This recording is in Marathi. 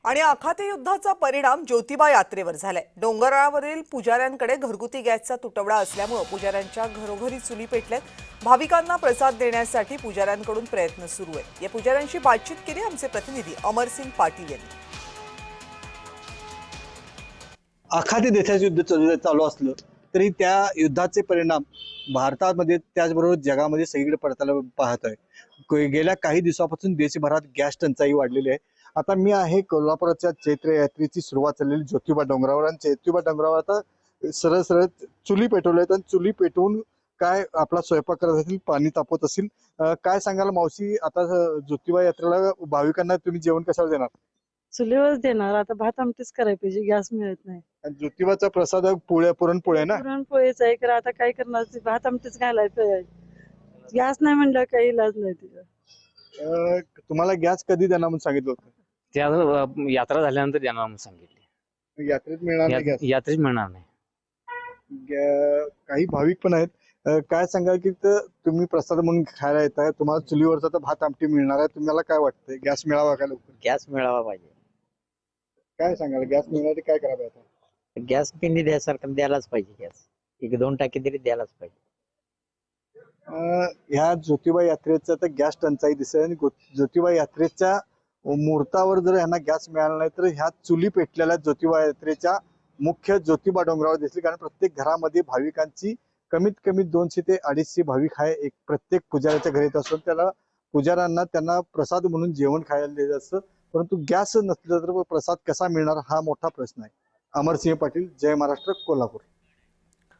आणि आखाती युद्धाचा परिणाम ज्योतिबा यात्रेवर झालाय। डोंगरावरील पुजाऱ्यांकडे घरगुती गॅसचा तुटवडा असल्यामुळे पुजाऱ्यांच्या घरोघरी चुली पेटल्यात। भाविकांना प्रसाद देण्यासाठी पुजाऱ्यांकडून प्रयत्न सुरू आहेत। या पुजाऱ्यांशी बातचीत केली आमचे प्रतिनिधी अमरसिंग पाटील यांनी। आखाती देशाचे युद्ध चालू असलं तरी त्या युद्धाचे परिणाम भारतामध्ये त्याचबरोबर जगामध्ये सगळीकडे पडताना पाहत आहे। गेल्या काही दिवसापासून देशभरात गॅस टंचाई वाढलेली आहे। आता मी आहे कोल्हापुराच्या चैत्र यात्रेची सुरुवात झालेली ज्योतिबा डोंगरावर, आणि ज्योतिबा डोंगरावर आता सरळ सरळ चुली पेटवल्यात आणि चुली पेटवून काय आपला स्वयंपाक करत असतील, पाणी तापवत असतील। काय सांगाल मावशी, आता ज्योतिबा यात्रेला भाविकांना तुम्ही जेवण कशावर देणार? चुलीवर देणार। आता भात आमटीच करायला पाहिजे, गॅस मिळत नाही। आणि ज्योतिबाचा प्रसाद पुरणपोळी आहे ना? पुरणपोळीच आहे, तर आता काय करणार, ते भात आमटीच घालायला पाहिजे। गॅस नाही म्हणलं काही इलाज नाही तिथं। तुम्हाला गॅस कधी देणार म्हणून सांगितलं होतं? त्या यात्रा झाल्यानंतर देणार म्हणून सांगितले। यात्रेत मिळणार नाही गॅस? यात्रेत मिळणार नाही। काही भाविक पण आहेत। काय सांगाल की तुम्ही प्रसाद म्हणून खायला येताय, तुम्हाला चुलीवरचा तर भात आमटी मिळणार आहे, तुम्हाला काय वाटतंय गॅस मिळावा का लवकर? गॅस मिळावा पाहिजे। काय सांगाल, गॅस मिळण्यासाठी काय करावं आता? गॅस पिंडी द्यायसारखं द्यायलाच पाहिजे। गॅस 1-2 टाकी तरी द्यायलाच पाहिजे। ह्या ज्योतिबा यात्रेचा तर गॅस टंचाई दिसेल, आणि ज्योतिबा यात्रेच्या मुहूर्तावर जर यांना गॅस मिळाला नाही तर ह्या चुली पेटलेल्या ज्योतिबा यात्रेच्या मुख्य ज्योतिबा डोंगरावर दिसली। कारण प्रत्येक घरामध्ये भाविकांची कमीत कमी 200 ते 250 भाविक आहे। एक प्रत्येक पुजाऱ्याच्या घरी येत असून त्याला पुजाऱ्यांना त्यांना प्रसाद म्हणून जेवण खायला दिलं असतं, परंतु गॅस नसलं तर प्रसाद कसा मिळणार हा मोठा प्रश्न आहे। अमरसिंह पाटील, जय महाराष्ट्र, कोल्हापूर।